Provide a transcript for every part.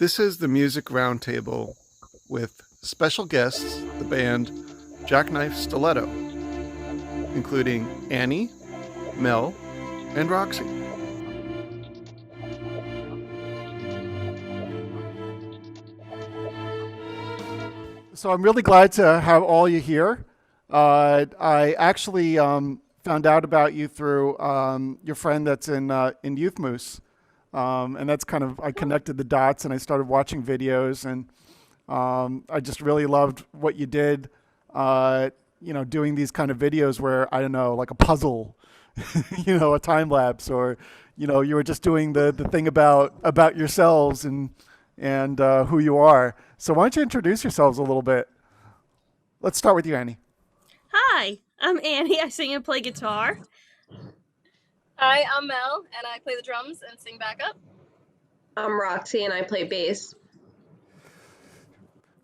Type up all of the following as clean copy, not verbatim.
This is the Music Roundtable with special guests, the band Jackknife Stiletto, including Annie, Mel, and Roxy. So I'm really glad to have all you here. I actually found out about you through your friend that's in Youth Moose, and that's kind of I connected the dots and I started watching videos and I just really loved what you did. Doing these kind of videos where I don't know, like a puzzle, a time lapse, or you were just doing the thing about yourselves and who you are. So why don't you introduce yourselves a little bit? Let's start with you, Annie. Hi, I'm Annie. I sing and play guitar. Hi, I'm Mel, and I play the drums and sing backup. I'm Roxy, and I play bass.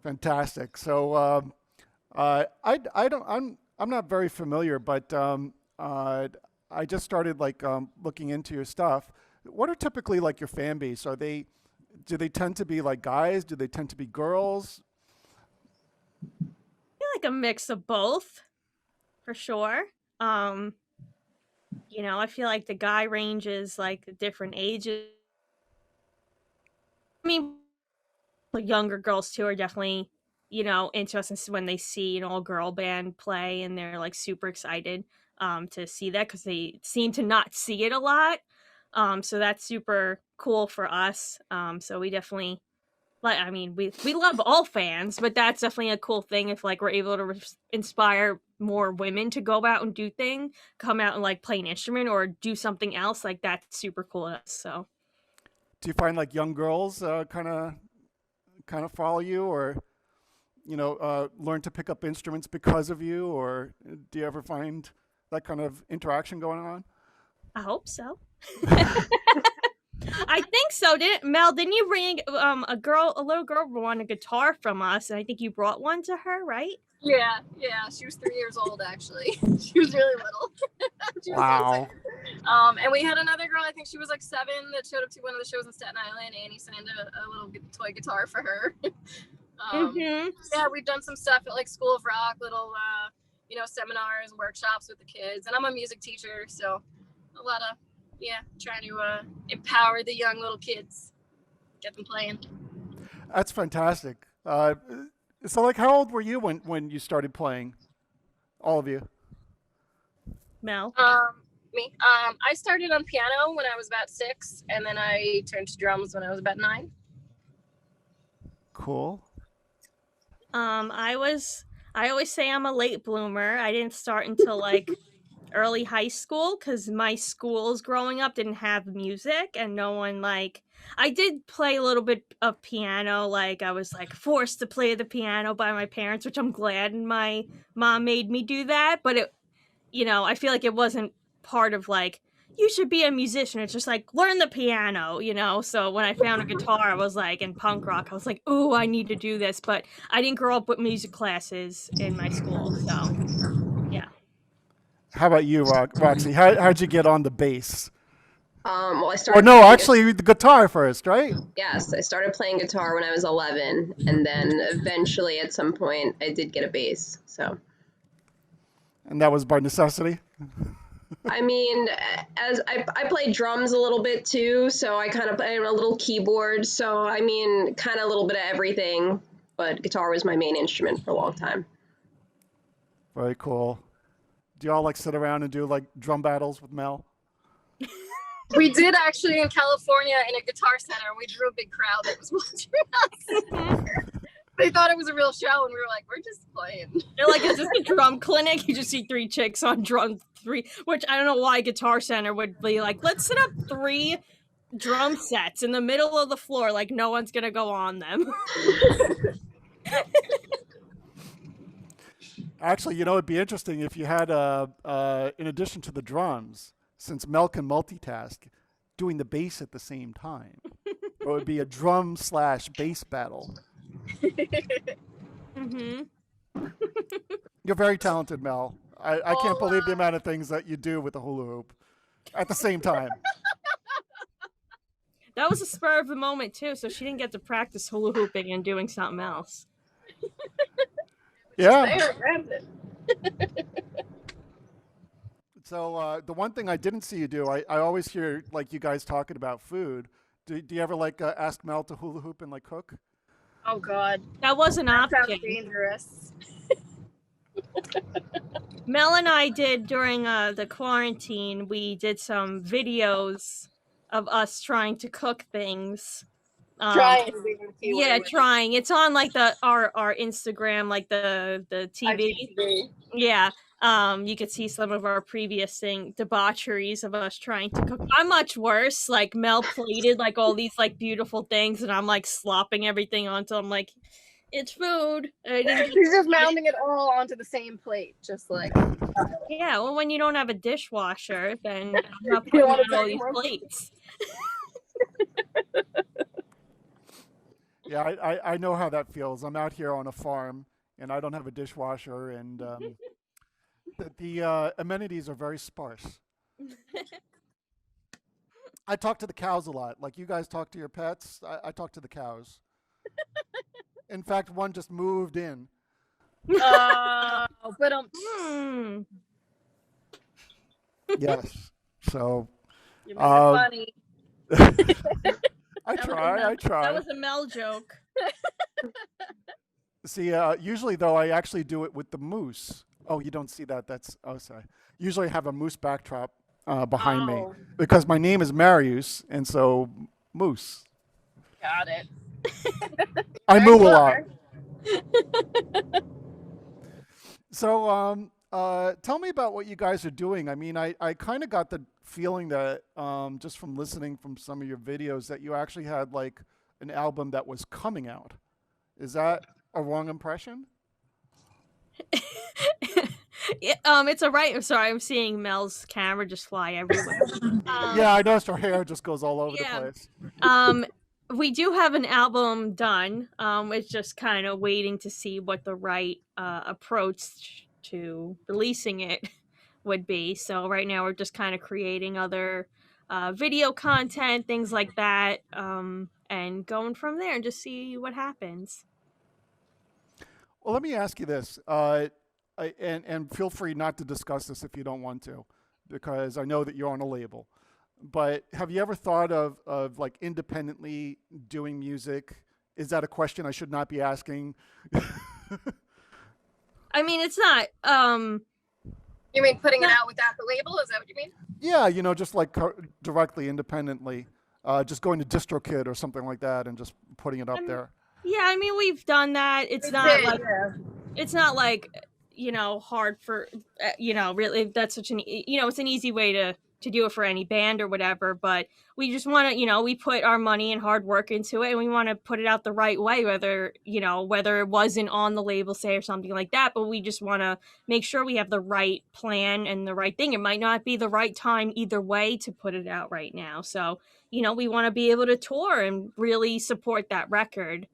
Fantastic. So I don't I'm not very familiar, but I just started looking into your stuff. What are typically like your fan base? Do they tend to be like guys? Do they tend to be girls? I feel like a mix of both, for sure. I feel like the guy ranges like different ages. I mean, the younger girls too are definitely, interested when they see an all girl band play and they're like super excited to see that because they seem to not see it a lot. So that's super cool for us. So we definitely we love all fans, but that's definitely a cool thing if like we're able to inspire more women to go out and do thing, come out and like play an instrument or do something else. Like that's super cool to us. So Do you find like young girls kind of follow you, or learn to pick up instruments because of you, or do you ever find that kind of interaction going on? I hope so. I think so. Mel? Didn't you bring a little girl won a guitar from us, and I think you brought one to her, right? Yeah. She was 3 years old, actually. She was really little. She was so Wow. excited. And we had another girl, I think she was like 7, that showed up to one of the shows in Staten Island. Annie signed a little toy guitar for her. Yeah, we've done some stuff at like School of Rock, little, seminars, workshops with the kids. And I'm a music teacher, so a lot of, trying to empower the young little kids, get them playing. That's fantastic. So, like, how old were you when you started playing? All of you. Mel. Me. I started on piano when I was about 6, and then I turned to drums when I was about 9. Cool. I always say I'm a late bloomer. I didn't start until like early high school because my schools growing up didn't have music and no one like I did play a little bit of piano, like I was like forced to play the piano by my parents, which I'm glad my mom made me do that, but I feel like it wasn't part of like you should be a musician. It's just like learn the piano. So when I found a guitar, I was like in punk rock, I was like, "Oh, I need to do this." But I didn't grow up with music classes in my school, so yeah. How about you, Roxy? How'd you get on the bass? Well, I Or started no, playing. actually, the guitar first, right? Yes, I started playing guitar when I was 11, and then eventually, at some point, I did get a bass. So, And that was by necessity. I mean, as I play drums a little bit too, so I kind of play a little keyboard. So, I mean, kind of a little bit of everything. But guitar was my main instrument for a long time. Very cool. Do y'all like sit around and do like drum battles with Mel? We did actually in California in a guitar center. We drew a big crowd that was watching us. They thought it was a real show, and we were like, "We're just playing." They're like, is this a drum clinic? You just see 3 chicks on drum 3, which I don't know why Guitar Center would be like, let's set up 3 drum sets in the middle of the floor, like no one's gonna go on them. Actually, it'd be interesting if you had, in addition to the drums, since Mel can multitask, doing the bass at the same time. It would be a drum slash bass battle. Mm-hmm. You're very talented, Mel. I can't Oh, believe the amount of things that you do with the hula hoop at the same time. That was a spur of the moment too, so she didn't get to practice hula hooping and doing something else. Yeah. There, grabbed it. So the one thing I didn't see you do, I always hear like you guys talking about food. Do you ever like ask Mel to hula hoop and like cook? Oh God, That was an that sounds option. dangerous. Mel and I did during the quarantine. We did some videos of us trying to cook things. Trying to be the keyword. Yeah, trying. It's on like the our Instagram, like the TV. IGTV. Yeah. You could see some of our previous debaucheries of us trying to cook. I'm much worse. Like Mel plated like all these like beautiful things, and I'm like slopping everything onto. I'm like, it's food. I didn't She's just mounting it all onto the same plate, just like. Yeah, well, when you don't have a dishwasher, then I'm not You putting don't wanna on do all any these more? plates. Yeah, I know how that feels. I'm out here on a farm and I don't have a dishwasher, and the amenities are very sparse. I talk to the cows a lot. Like you guys talk to your pets, I talk to the cows. In fact, one just moved in. Oh, but Hmm. Yes. So you made it funny. I That try. was a Mel joke. See, usually though, I actually do it with the moose. Oh, you don't see that? That's sorry. Usually, I have a moose backdrop behind me Oh, because my name is Marius, and so moose. got it. I Very moo a lot. clever. So, tell me about what you guys are doing. I mean, I kind of got the feeling that just from listening from some of your videos that you actually had like an album that was coming out. Is that a wrong impression? It's a right. I'm sorry. I'm seeing Mel's camera just fly everywhere. Yeah, I noticed her hair just goes all over the Yeah. place. We do have an album done. It's just kind of waiting to see what the right approach to releasing it would be. So right now we're just kind of creating other video content, things like that, and going from there and just see what happens. Well, let me ask you this, and feel free not to discuss this if you don't want to, because I know that you're on a label. But have you ever thought of like independently doing music? Is that a question I should not be asking? I mean, it's not. You mean putting it out without the label? Is that what you mean? Yeah, just like directly, independently, just going to DistroKid or something like that, and just putting it up there. Yeah, I mean, we've done that. It's We not did, like yeah. it's not like hard for really. That's such an it's an easy way to do it for any band or whatever. But we just want to we put our money and hard work into it, and we want to put it out the right way. Whether it wasn't on the label, say, or something like that, but we just want to make sure we have the right plan and the right thing. It might not be the right time either way to put it out right now. So we want to be able to tour and really support that record.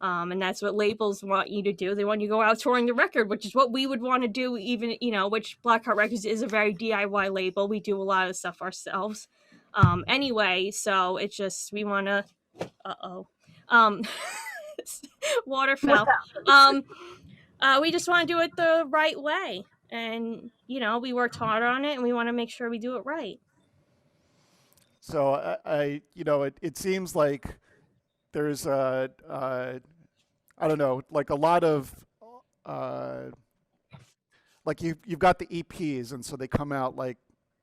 And that's what labels want you to do. They want you to go out touring the record, which is what we would want to do, even, which Blackheart Records is a very DIY label. We do a lot of stuff ourselves. Anyway, so it's just, we want to, um, waterfowl. We just want to do it the right way. And, we worked hard on it and we want to make sure we do it right. So it seems like there's I don't know, like a lot of like you've got the EPs, and so they come out like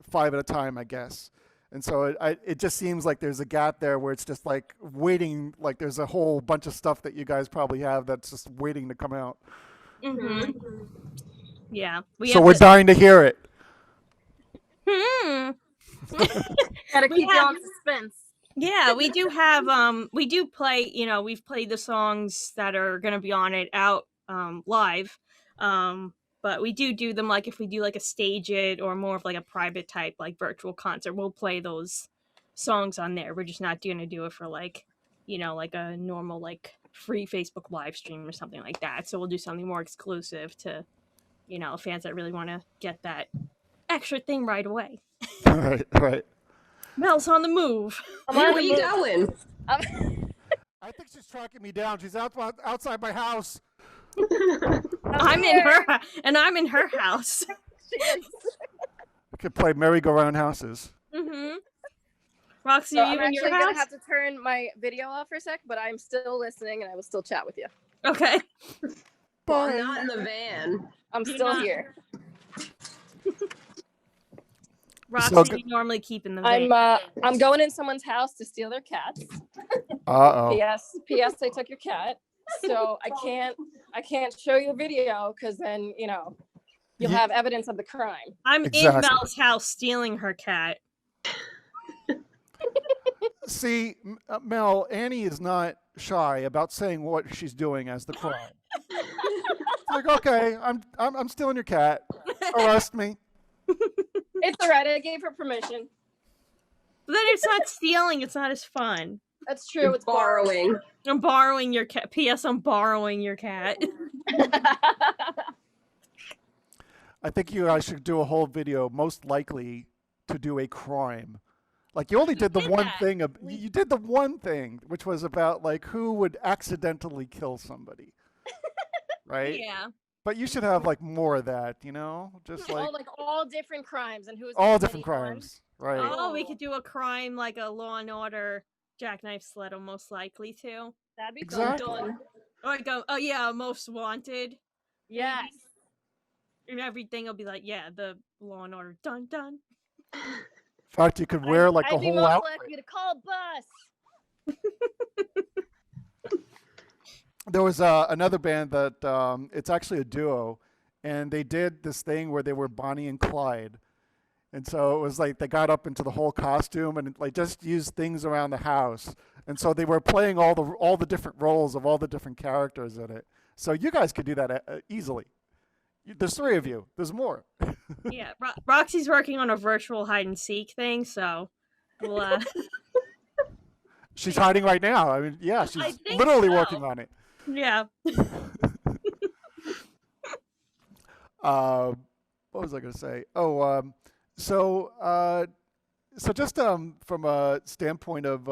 5 at a time, I guess. And so it just seems like there's a gap there where it's just like waiting, like there's a whole bunch of stuff that you guys probably have that's just waiting to come out. Mm-hmm. Yeah. So we're dying to hear it. Gotta keep you on suspense. Yeah, we do have we do play, we've played the songs that are going to be on it out live. But we do them like if we do like a stage it or more of like a private type like virtual concert, we'll play those songs on there. We're just not going to do it for like, like a normal like free Facebook live stream or something like that. So we'll do something more exclusive to, fans that really want to get that extra thing right away. Right. Mel's on the move. Where you going? I think she's tracking me down. She's outside my house. I'm in her and I'm in her house. She is. We could play merry-go-round houses. Roxy, So are you I'm in your actually house? gonna have to turn my video off for a sec, but I'm still listening, and I will still chat with you. Okay. Well, I'm not in the van. I'm You're still not- here. Roxy, So you normally keep in the van. I'm going in someone's house to steal their cats. Uh-oh. P.S. They took your cat, so I can't show you a video because then you'll have evidence of the crime. I'm in Exactly. Mel's house stealing her cat. See, Mel, Annie is not shy about saying what she's doing as the crime. It's like, okay, I'm stealing your cat. Arrest me. It's all right. I gave her permission. But then it's not stealing. It's not as fun. That's true. It's Borrowing. I'm borrowing your cat. P.S. I'm borrowing your cat. I think you guys should do a whole video, most likely to do a crime. Like you only did the did one that. thing. You did the one thing, which was about like who would accidentally kill somebody, right? Yeah. But you should have like more of that, just like all different crimes and who's all committing different one. crimes, right? Oh, we could do a crime like a Law and Order Jackknife Stiletto, most likely too. That'd be Exactly. done. Or like Most Wanted. Yes. And everything will be like, the Law and Order. Dun dun. In fact, you could wear like I'd a be whole most outfit. likely to call bus. There was another band that it's actually a duo, and they did this thing where they were Bonnie and Clyde, and so it was like they got up into the whole costume and like just used things around the house, and so they were playing all the different roles of all the different characters in it. So you guys could do that easily. There's 3 of you. There's more. Yeah, Roxy's working on a virtual hide and seek thing, so we'll. She's hiding right now. I mean, yeah, she's think literally so. working on it. Yeah. What was I going to say? Oh, so just from a standpoint of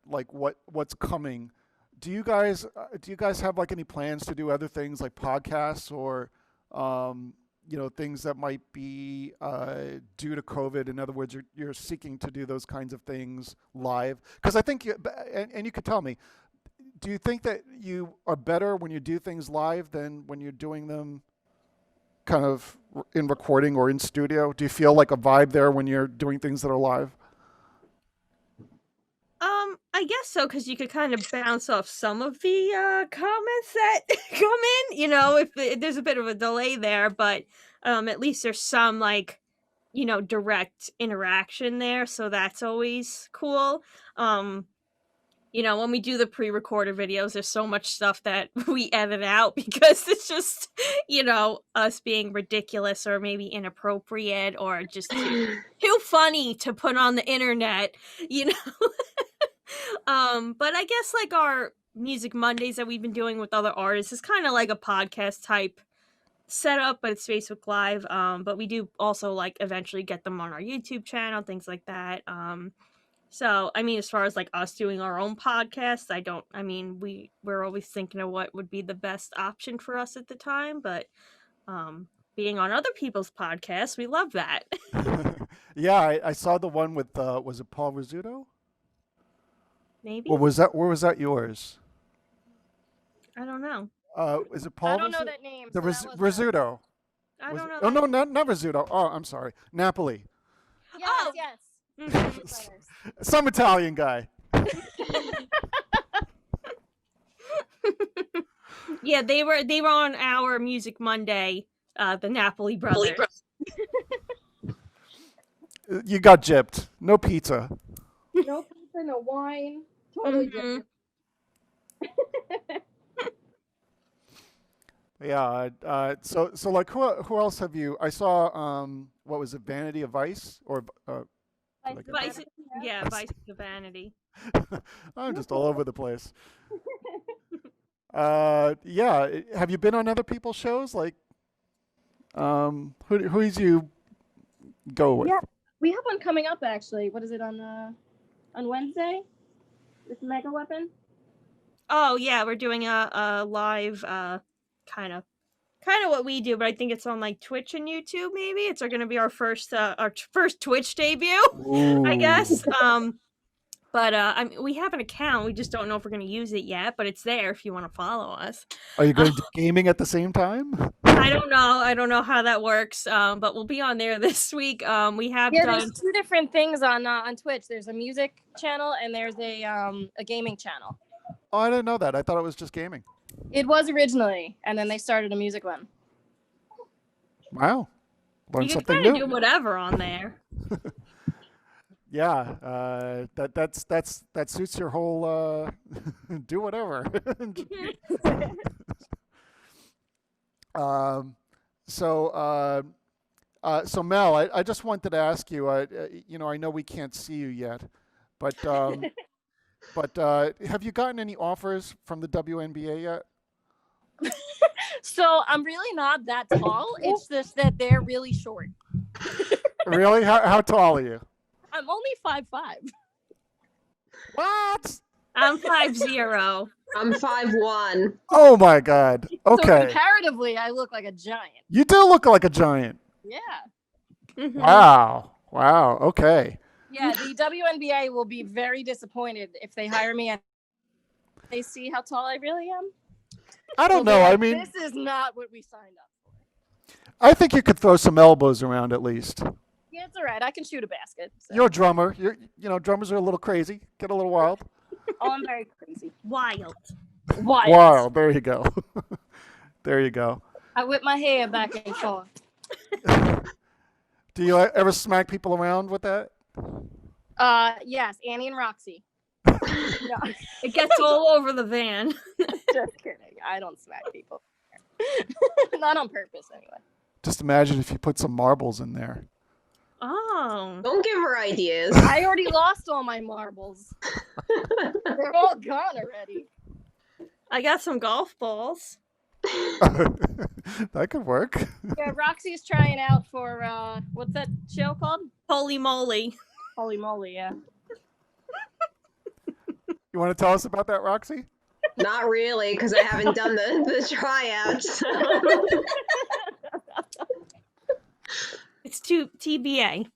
like what's coming, do you guys have like any plans to do other things like podcasts or things that might be due to COVID? In other words, you're seeking to do those kinds of things live? Because I think, and you could tell me, do you think that you are better when you do things live than when you're doing them kind of in recording or in studio? Do you feel like a vibe there when you're doing things that are live? I guess so, because you could kind of bounce off some of the comments that come in, if there's a bit of a delay there, but at least there's some like, direct interaction there, so that's always cool. When we do the pre-recorded videos, there's so much stuff that we edit out because it's just, us being ridiculous or maybe inappropriate or just too funny to put on the internet, But I guess like our Music Mondays that we've been doing with other artists is kind of like a podcast type setup, but it's Facebook Live. But we do also like eventually get them on our YouTube channel, things like that. So I mean, as far as like us doing our own podcast, we're always thinking of what would be the best option for us at the time, but being on other people's podcasts, we love that. Yeah, I saw the one with was it Paul Rizzuto? Maybe. Or was that yours? I don't know. Is it Paul? I don't know that name. The so that wasn't- Rizzuto. I don't know. Oh no, not Rizzuto. Oh, I'm sorry, Napoli. Yes, Oh. yes. Mhm. Some Italian guy. Yeah, they were on our Music Monday, the Napoli brothers. You got gypped. No pizza. No pizza, no wine. Totally Mhm. different. Yeah. So like who else have you? I saw what was it? Vanity of Vice or Vice, yeah, Vice to Vanity. I'm just all over the place. Yeah. Have you been on other people's shows? Like, who's you go with? Yeah. We have one coming up actually. What is it on Wednesday? This Mega Weapon. Oh yeah, we're doing a live kind of what we do, but I think it's on like Twitch and YouTube. Maybe it's going to be our first first Twitch debut, I guess. But I mean, we have an account. We just don't know if we're going to use it yet. But it's there if you want to follow us. Are you going to do gaming at the same time? I don't know. I don't know how that works. But we'll be on there this week. We have done. There's two different things on Twitch. There's a music channel and there's a gaming channel. Oh, I didn't know that. I thought it was just gaming. It was originally, and then they started a music one. Wow. Learn You can something kind of new. do whatever on there. Yeah, that suits your whole do whatever. So Mel, I just wanted to ask you. I know we can't see you yet, but have you gotten any offers from the WNBA yet? So I'm really not that tall. It's just that they're really short. Really? How tall are you? I'm only 5'5". What? I'm 5'0". I'm 5'1". Oh my God. So Okay. comparatively, I look like a giant. You do look like a giant. Yeah. Mhm. Wow. Wow. Okay. Yeah, the WNBA will be very disappointed if they hire me and they see how tall I really am. I don't They'll know. be I like, mean, this is not what we signed up for. I think you could throw some elbows around at least. Yeah, it's all right. I can shoot a basket. So. You're a drummer. Drummers are a little crazy, get a little wild. Oh, I'm very crazy. Wild. Wild. Wild. There you go. There you go. I whip my hair back and forth. Do you ever smack people around with that? Yes, Annie and Roxy. No, It gets all over the van. just kidding. I don't smack people. Not on purpose, anyway. Just imagine if you put some marbles in there. Oh. Don't give her ideas. I already lost all my marbles. They're all gone already. I got some golf balls. That could work. Yeah, Roxy's trying out for what's that show called? Holy moly. Holy moly, yeah. You want to tell us about that, Roxy? Not really, because I haven't done the tryouts. It's TBA.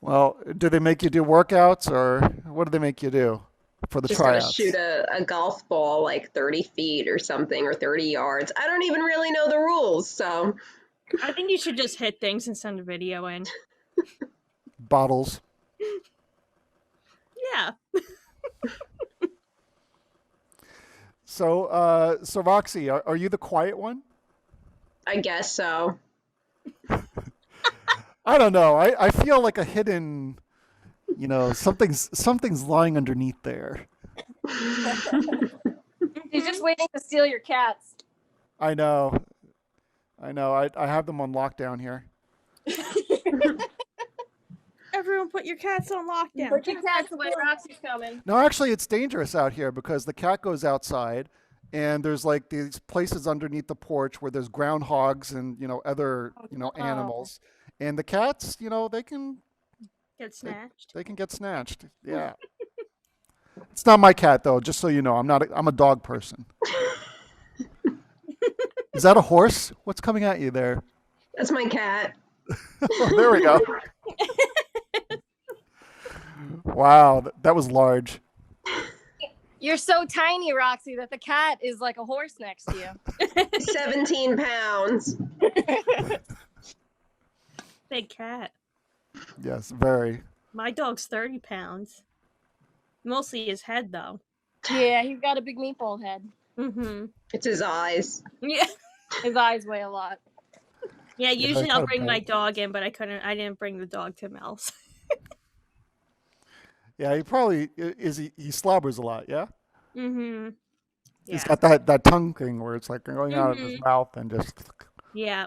Well, do they make you do workouts, or what do they make you do for the Just gotta tryouts? shoot a golf ball like 30 feet or something, or 30 yards. I don't even really know the rules, so. I think you should just hit things and send a video in. Bottles. Yeah. So Roxy, are you the quiet one? I guess so. I don't know. I feel like a hidden, something's lying underneath there. He's just waiting to steal your cats. I know. I have them on lockdown here. Everyone put your cats on lockdown. Put your cats away. Roxy's coming. No, actually, it's dangerous out here because the cat goes outside, and there's like these places underneath the porch where there's groundhogs and other animals, and the cats, they can Get snatched. they can get snatched. Yeah. It's not my cat though. Just so you know, I'm a dog person. Is that a horse? What's coming at you there? That's my cat. Oh, there we go. Wow, that was large. You're so tiny, Roxy, that the cat is like a horse next to you. 17 pounds. Big cat. Yes, very. My dog's 30 pounds. Mostly his head, though. Yeah, he's got a big meatball head. Mm-hmm. It's his eyes. Yeah. His eyes weigh a lot. Yeah, usually I'll bring my bad. dog in, but I didn't bring the dog to Mel's. Yeah, he probably he slobbers a lot. Yeah. Mm-hmm. He's Yeah. got that tongue thing where it's like going out of his mouth and just Yeah.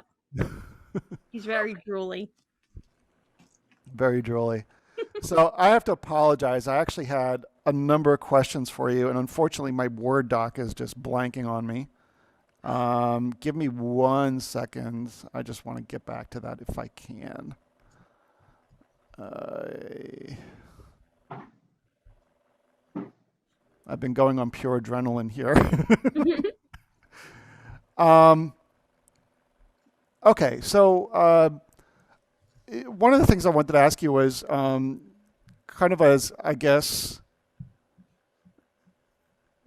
He's very drooly. very drooly. So I have to apologize. I actually had a number of questions for you, and unfortunately, my Word doc is just blanking on me. Give me 1 second. I just want to get back to that if I can. I've been going on pure adrenaline here. um, okay, so one of the things I wanted to ask you was kind of as, I guess,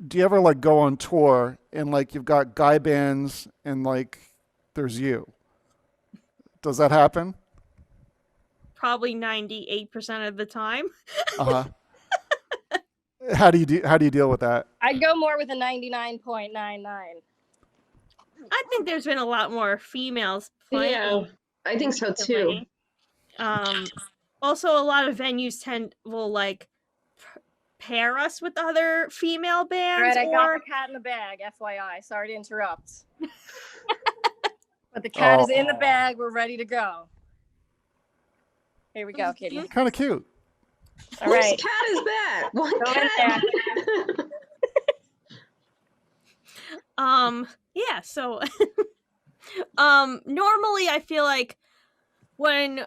do you ever like go on tour and like you've got guy bands and like there's you? Does that happen? Probably 98% of the time. Uh-huh. How do you deal with that? I'd go more with a 99.99. I think there's been a lot more females playing. Yeah, I think so too. Also, a lot of venues will like pair us with other female bands. All right, I got the cat in the bag, FYI. Sorry to interrupt. But the cat is in the bag. We're ready to go. Here we go, kitty. Kind of cute. All right. Whose cat is that? What Go cat? Yeah, so normally I feel like when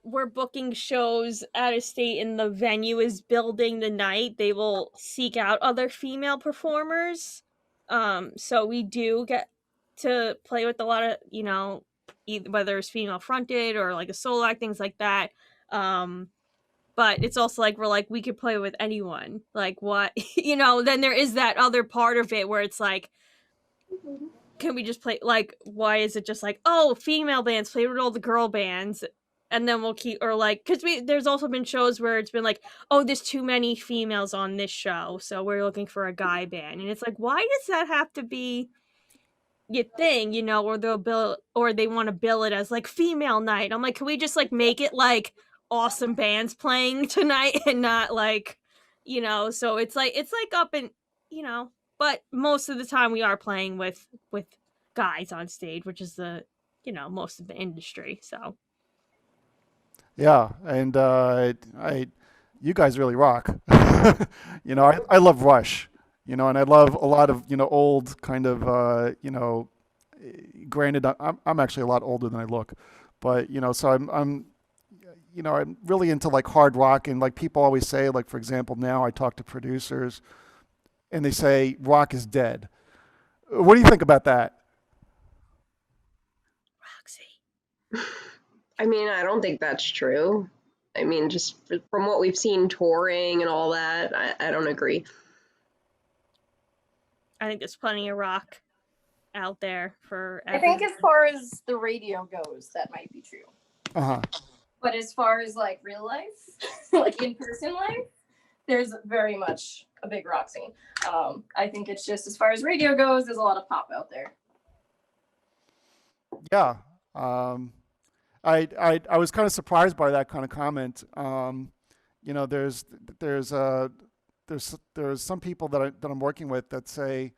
we're booking shows out of state and the venue is building the night, they will seek out other female performers. So we do get to play with a lot of, you know, whether it's female fronted or like a solo act, things like that. But it's also like we're like we could play with anyone. Like what you know, then there is that other part of it where it's like, can we just play, like, why is it just like, oh, female bands play with all the girl bands and then we'll keep, or like, because there's also been shows where it's been like, oh, there's too many females on this show, so we're looking for a guy band. And it's like, why does that have to be your thing, you know, or they want to bill it as like female night? I'm like, can we just like make it like awesome bands playing tonight and not like, you know, so it's like up and, you know, but most of the time we are playing with guys on stage, which is the, you know, most of the industry. So Yeah, and you guys really rock. You know, I love Rush, you know, and I love a lot of, you know, old kind of, you know, granted, I'm actually a lot older than I look, but, you know, so I'm, you know, I'm really into like hard rock, and like people always say, like, for example, now I talk to producers and they say rock is dead. What do you think about that? Roxy. I mean, I don't think that's true. I mean, just from what we've seen touring and all that, I don't agree. I think there's plenty of rock out there for I think as far as the radio goes, that might be true. Uh-huh. But as far as like real life, like in-person life, there's very much a big rock scene. I think it's just as far as radio goes, there's a lot of pop out there. Yeah. I was kind of surprised by that kind of comment. You know, there's some people that I'm working with that say,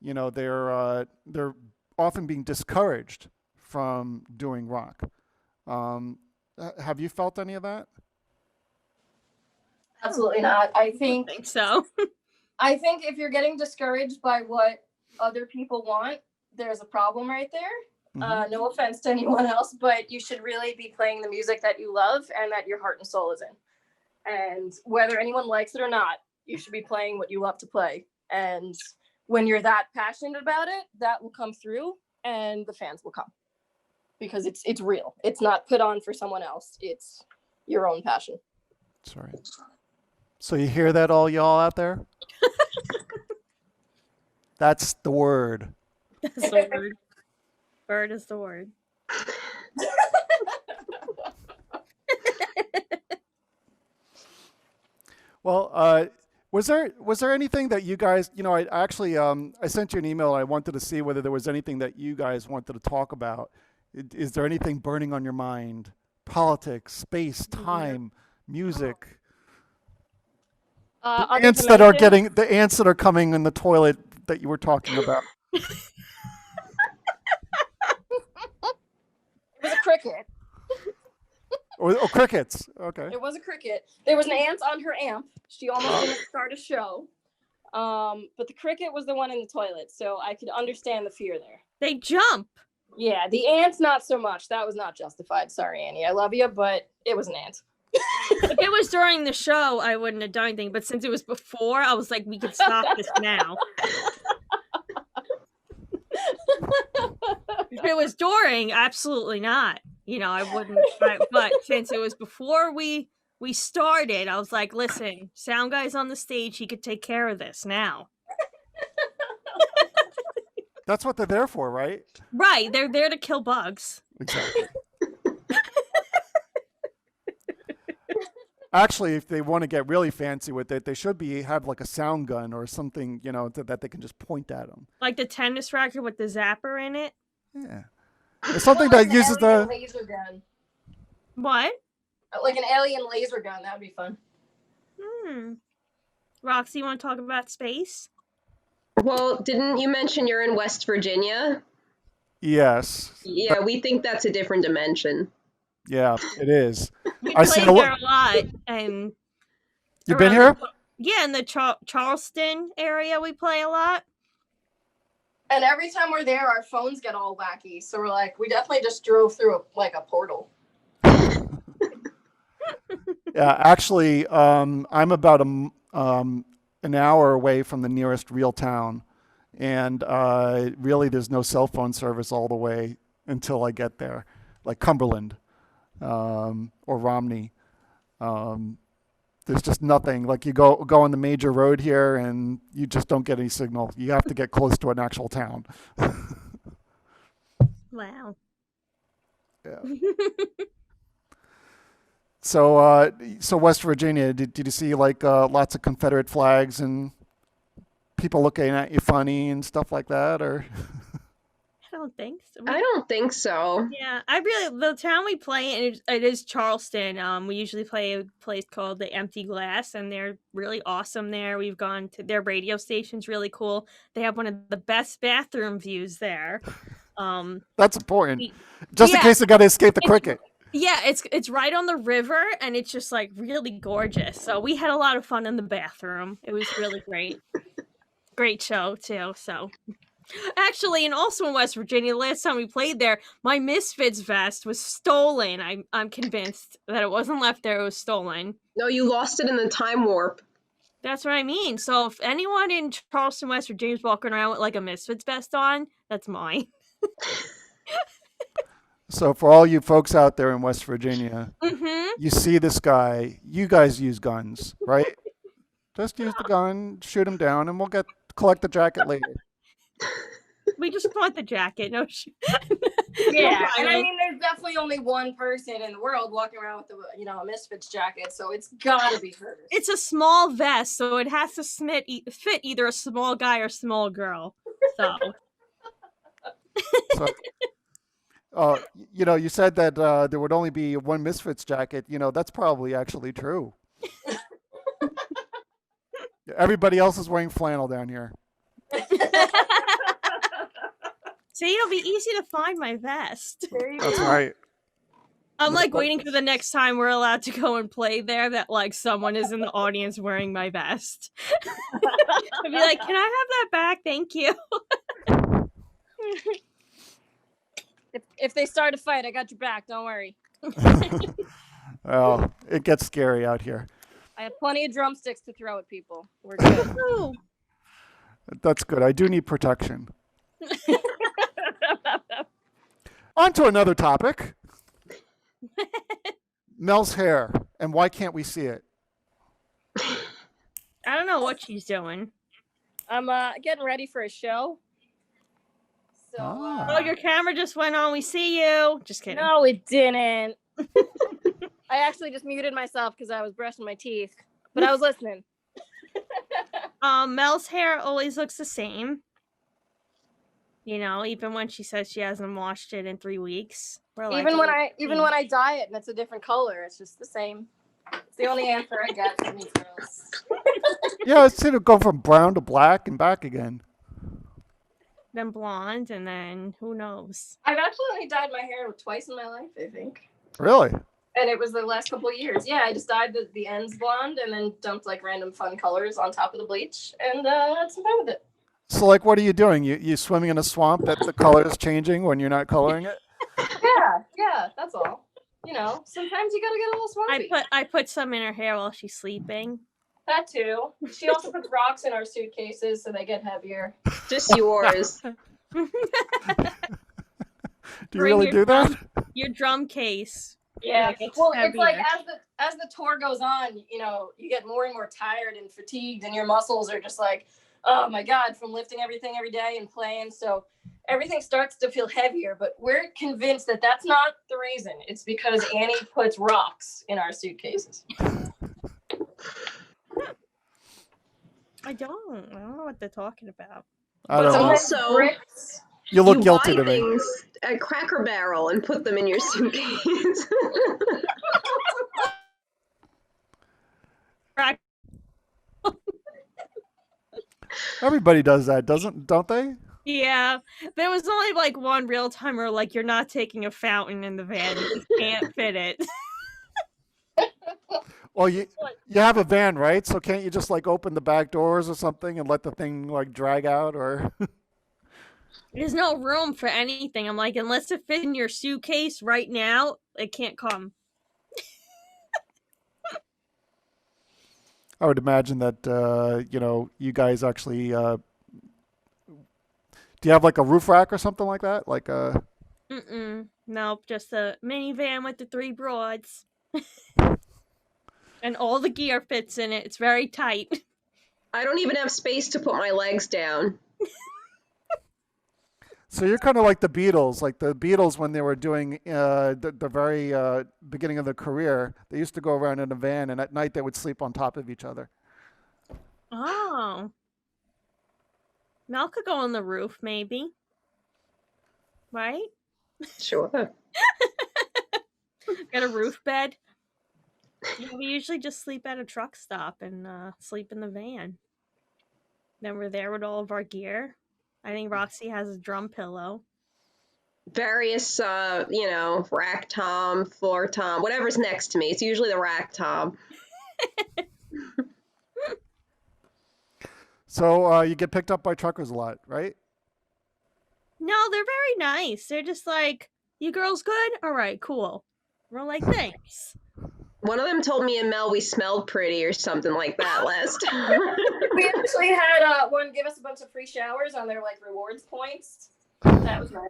you know, they're often being discouraged from doing rock. Have you felt any of that? Absolutely not. I think so. I think if you're getting discouraged by what other people want, there's a problem right there. Mm-hmm. No offense to anyone else, but you should really be playing the music that you love and that your heart and soul is in. And whether anyone likes it or not, you should be playing what you love to play. And when you're that passionate about it, that will come through and the fans will come. Because it's real. It's not put on for someone else. It's your own passion. Sorry. So you hear that, all y'all out there? That's the word. That's the word. Bird is the word. Well, was there anything that you guys, you know, I actually I sent you an email. I wanted to see whether there was anything that you guys wanted to talk about. Is there anything burning on your mind? Politics, space, time, music. The ants that are coming in the toilet that you were talking about. It was a cricket. Oh, crickets. Okay. It was a cricket. There was an ant on her amp. She almost didn't start a show. But the cricket was the one in the toilet, so I could understand the fear there. They jump. Yeah, the ants not so much. That was not justified. Sorry, Annie. I love you, but it was an ant. If it was during the show, I wouldn't have done anything. But since it was before, I was like, we could stop this now. If it was during, absolutely not. I wouldn't. But since it was before we started, I was like, listen, sound guy's on the stage. He could take care of this now. That's what they're there for, right? Right. They're there to kill bugs. Exactly. Actually, if they want to get really fancy with it, they should have like a sound gun or something, that they can just point at them. Like the tennis racket with the zapper in it. Yeah. It's something that uses alien laser gun. What? Like an alien laser gun. That would be fun. Roxy, you want to talk about space? Well, didn't you mention you're in West Virginia? Yes. Yeah, we think that's a different dimension. Yeah, it is. We I play see there a lot, and you've been here? Yeah, in the Charleston area, we play a lot. And every time we're there, our phones get all wacky. So we're like, we definitely just drove through a portal. Yeah, actually, I'm about an hour away from the nearest real town, and really, there's no cell phone service all the way until I get there, like Cumberland or Romney. There's just nothing. Like you go on the major road here, and you just don't get any signal. You have to get close to an actual town. Wow. Yeah. So West Virginia, did you see like lots of Confederate flags and people looking at you funny and stuff like that, or? I don't think so. I don't think so. Yeah, the town we play in, it is Charleston. We usually play a place called the Empty Glass, and they're really awesome there. We've gone to their radio station's really cool. They have one of the best bathroom views there. That's important. Just in case they got to escape the cricket. Yeah, it's right on the river, and it's just like really gorgeous. So we had a lot of fun in the bathroom. It was really great. Great show too. So actually, and also in West Virginia, the last time we played there, my Misfits vest was stolen. I'm convinced that it wasn't left there; it was stolen. No, you lost it in the time warp. That's what I mean. So if anyone in Charleston, West Virginia is walking around with like a Misfits vest on, that's mine. So for all you folks out there in West Virginia, you see this guy, you guys use guns, right? Just use the gun, shoot him down, and we'll collect the jacket later. We just want the jacket. No shit. Yeah, and I mean, there's definitely only one person in the world walking around with a Misfits jacket, so it's gotta be her. It's a small vest, so it has to fit either a small guy or small girl. So you said that there would only be one Misfits jacket. That's probably actually true. Everybody else is wearing flannel down here. See, it'll be easy to find my vest. That's right. I'm like waiting for the next time we're allowed to go and play there that like someone is in the audience wearing my vest. I'd be like, can I have that back? Thank you. If they start a fight, I got your back. Don't worry. Well, it gets scary out here. I have plenty of drumsticks to throw at people. We're good. That's good. I do need protection. On to another topic. Mel's hair, and why can't we see it? I don't know what she's doing. I'm getting ready for a show. So, oh, your camera just went on. We see you. Just kidding. No, it didn't. I actually just muted myself because I was brushing my teeth, but I was listening. Mel's hair always looks the same. Even when she says she hasn't washed it in 3 weeks. Even when I dye it and it's a different color, it's just the same. It's the only answer I get from these girls. Yeah, it's going to go from brown to black and back again. Then blonde, and then who knows? I've actually only dyed my hair twice in my life, I think. Really? And it was the last couple of years. Yeah, I just dyed the ends blonde and then dumped like random fun colors on top of the bleach, and had some fun with it. So, like, what are you doing? You swimming in a swamp that the color is changing when you're not coloring it? Yeah, that's all. you know, sometimes you gotta get a little swampy. I put some in her hair while she's sleeping. That too. She also puts rocks in our suitcases so they get heavier. Just yours. Do you Bring really your do that? Your drum case. Yeah. Like, it's Well, it's like heavier. as the tour goes on, you know, you get more and more tired and fatigued, and your muscles are just like, oh my god, from lifting everything every day and playing. So everything starts to feel heavier. But we're convinced that that's not the reason. It's because Annie puts rocks in our suitcases. I don't know what they're talking about. I don't know. Also, Bricks. You look you guilty buy to me. things at Cracker Barrel and put them in your suitcase. Everybody does that, don't they? Yeah, there was only like one real time where like you're not taking a fountain in the van, you just can't fit it. Well, you have a van, right? So can't you just like open the back doors or something and let the thing like drag out or? There's no room for anything. I'm like, unless it fits in your suitcase right now, it can't come. I would imagine that you guys actually do you have like a roof rack or something like that? Like a Nope, just a minivan with the 3 broads. And all the gear fits in it. It's very tight. I don't even have space to put my legs down. So you're kind of like the Beatles. Like the Beatles when they were doing the very beginning of their career, they used to go around in a van, and at night they would sleep on top of each other. Oh. Mel could go on the roof, maybe. Right? Sure. Got a roof bed. Yeah, we usually just sleep at a truck stop and sleep in the van. Then we're there with all of our gear. I think Roxy has a drum pillow. Various, rack tom, floor tom, whatever's next to me. It's usually the rack tom. So you get picked up by truckers a lot, right? No, they're very nice. They're just like, you girls good? All right, cool. We're like, thanks. One of them told me and Mel we smelled pretty or something like that last time. We actually had one give us a bunch of free showers on their like rewards points. That was nice.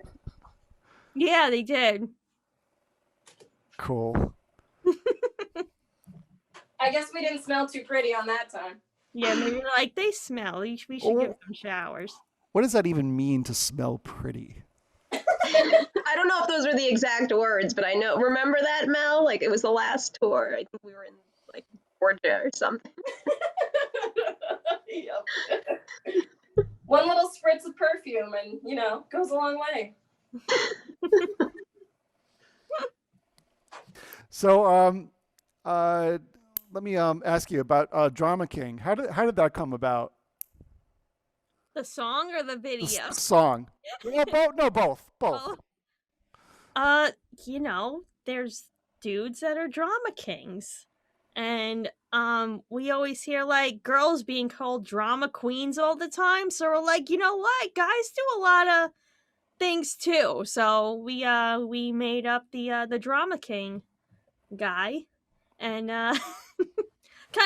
Yeah, they did. Cool. I guess we didn't smell too pretty on that time. Yeah, maybe like, they smell. We should give them showers. What does that even mean to smell pretty? I don't know if those were the exact words, but I know. Remember that, Mel? Like it was the last tour. I think we were in like Georgia or something. Yep. One little spritz of perfume, and goes a long way. So let me ask you about Drama King. How did that come about? The song or the The video? song. Both. There's dudes that are drama kings. And we always hear like girls being called drama queens all the time. So we're like, you know what? Guys do a lot of things too. So we made up the drama king guy. And kind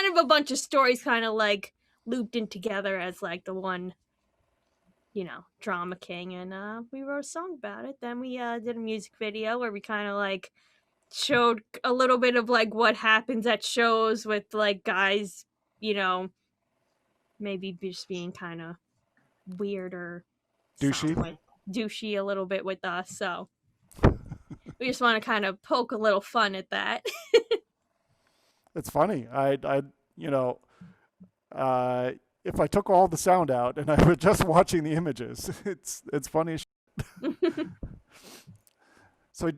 of a bunch of stories kind of like looped in together as like the one drama king, and we wrote a song about it. Then we did a music video where we kind of like showed a little bit of like what happens at shows with like guys, maybe just being kind of weird or douchey a little bit with us. So we just want to kind of poke a little fun at that. It's funny. If I took all the sound out and I were just watching the images, it's funny as shit. So,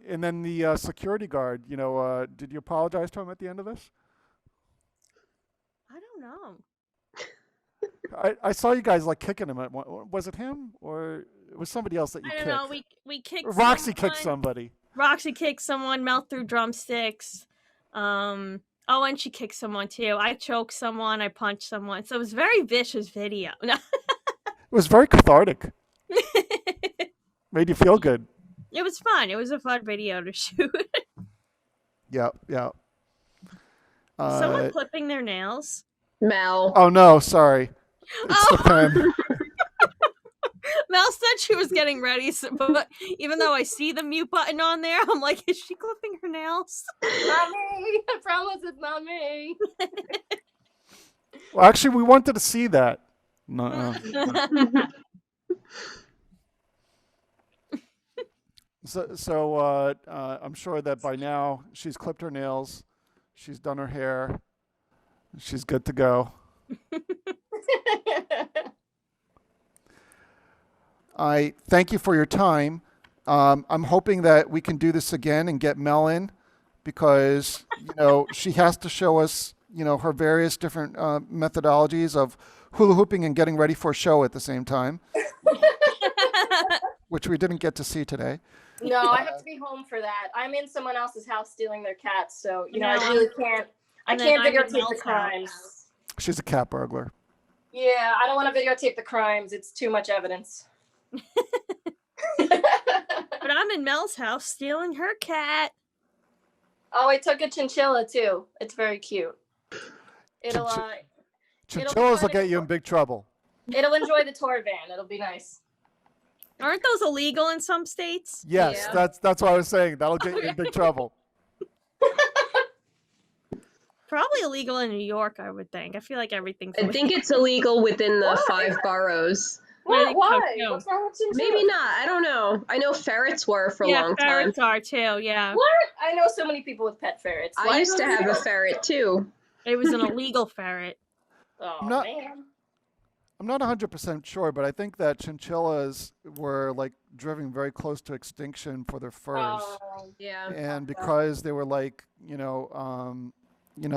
and then the security guard, did you apologize to him at the end of this? I don't know. I saw you guys like kicking him. Was it him or it was somebody else that you I kicked? don't know. We kicked. Roxy kicked somebody. Roxy kicked someone. Mel threw drumsticks. Oh, and she kicked someone too. I choked someone. I punched someone. So it was a very vicious video. No. It was very cathartic. Made you feel good. It was fun. It was a fun video to shoot. Yep. Yep. Someone clipping their nails. Mel. Oh no, sorry. It's the pen. Mel said she was getting ready, but even though I see the mute button on there, I'm like, is she clipping her nails? Not me. I promise it's not me. Well, actually, we wanted to see that. No. So I'm sure that by now she's clipped her nails, she's done her hair, she's good to go. I thank you for your time. I'm hoping that we can do this again and get Mel in, because she has to show us her various different methodologies of hula hooping and getting ready for a show at the same time, which we didn't get to see today. No, I have to be home for that. I'm in someone else's house stealing their cats, so I really can't. I can't videotape the crimes. She's a cat burglar. Yeah, I don't want to videotape the crimes. It's too much evidence. But I'm in Mel's house stealing her cat. Oh, I took a chinchilla too. It's very cute. Chinchillas will get you in big trouble. It'll enjoy the tour van. It'll be nice. Aren't those illegal in some states? Yes, Yeah. that's what I was saying. That'll get you in big trouble. Probably illegal in New York, I would think. I feel like everything's illegal. I think it's illegal within the Why? 5 boroughs. Why? Why? What's wrong with chinchillas? Maybe not. I don't know. I know ferrets were for a long time. ferrets are too, yeah. What? I know so many people with pet ferrets. I used to have a ferret too. It was an illegal ferret. Oh, man. I'm not 100% sure, but I think that chinchillas were driven very close to extinction for their furs. Yeah. And because they were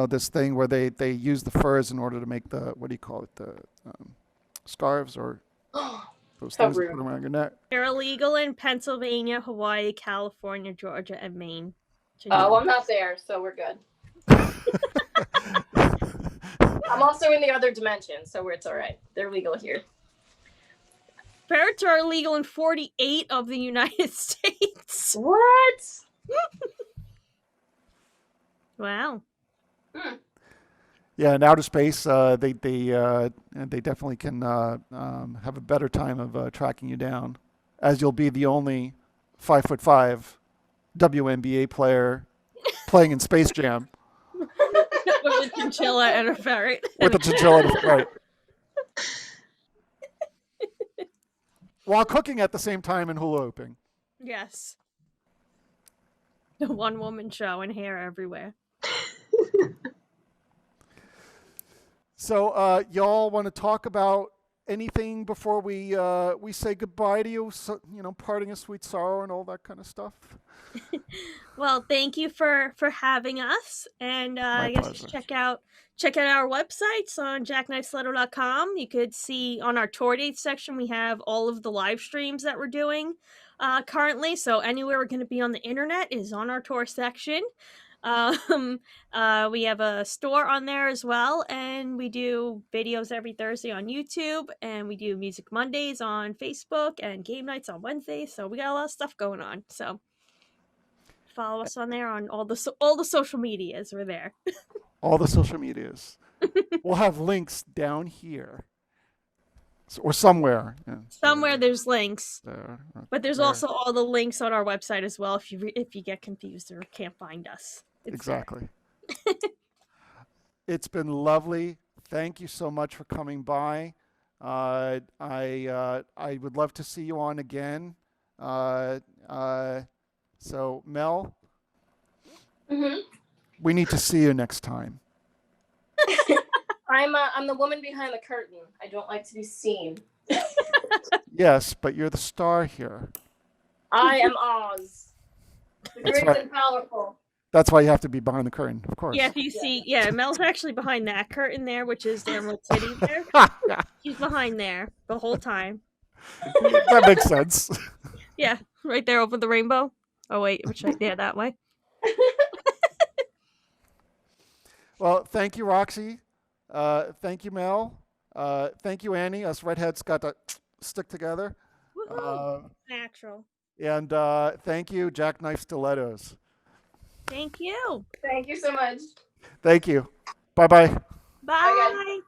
this thing where they use the furs in order to make the, what do you call it, the scarves or those So things you rude. put around your neck. They're illegal in Pennsylvania, Hawaii, California, Georgia, and Maine. Oh, I'm not there, so we're good. I'm also in the other dimension, so it's all right. They're legal here. Ferrets are illegal in 48 of the United States. What? Wow. Yeah, in outer space, they definitely can have a better time of tracking you down, as you'll be the only 5'5" WNBA player playing in Space Jam With a chinchilla and a ferret. with a chinchilla, right? While cooking at the same time and hula hooping. Yes. The one-woman show and hair everywhere. So, y'all want to talk about anything before we say goodbye to you? So, parting a sweet sorrow and all that kind of stuff. Well, thank you for having us, and I guess pleasure. check out our websites on jackknifestiletto.com. You could see on our tour dates section we have all of the live streams that we're doing currently. So anywhere we're going to be on the internet is on our tour section. We have a store on there as well, and we do videos every Thursday on YouTube, and we do Music Mondays on Facebook and game nights on Wednesdays. So we got a lot of stuff going on. So follow us on there on all the social medias. We're there. All the social medias. We'll have links down here. Or somewhere. Yeah, Somewhere there's links, there, but there's there. also all the links on our website as well. If you get confused or can't find us, it's Exactly. It's been lovely. Thank you so much for coming by. I would love to see you on again. So Mel, we need to see you next time. I'm the woman behind the curtain. I don't like to be seen. Yes, but you're the star here. I am Oz. The That's great right. and powerful. That's why you have to be behind the curtain, of course. Yeah, if you see, Mel's actually behind that curtain there, which is the Emerald City there. She's behind there the whole time. That makes sense. Yeah, right there over the rainbow. Oh wait, that way. Well, thank you, Roxy. Thank you, Mel. Thank you, Annie. Us redheads got to stick together. Woohoo! Natural. And thank you, Jackknife Stilettos. Thank you. Thank you so much. Thank you. Bye-bye. Bye, guys. Bye.